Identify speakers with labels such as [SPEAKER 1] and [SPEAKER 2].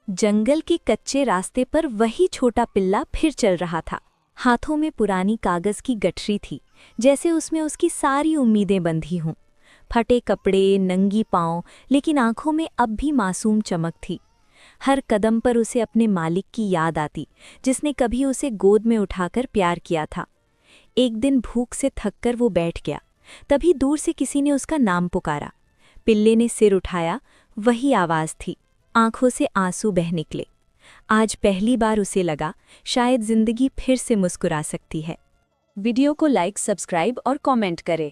[SPEAKER 1] जंगल के कच्चे रास्ते पर वही छोटा पिल्ला फिर चल रहा था। हाथों में पुरानी कागज की गठरी थी, जैसे उसमें उसकी सारी उम्मीदें बंधी हों। फटे कपड़े, नंगी पांव, लेकिन आंखों में अब भी मासूम चमक थी। हर कदम पर उसे अपने मालिक की याद आती, जिसने कभी उसे गोद में उठाकर प्यार किया था। एक दिन भूख से थककर वो बैठ गया। तभी दूर से किसी ने उसका नाम पुकारा। पिल्ले ने सिर उठाया। वही आवाज़ थी। आंखों से आंसू बह निकले। आज पहली बार उसे लगा, शायद जिंदगी फिर से मुस्कुरा सकती है। वीडियो को लाइक, सब्सक्राइब और कमेंट करें।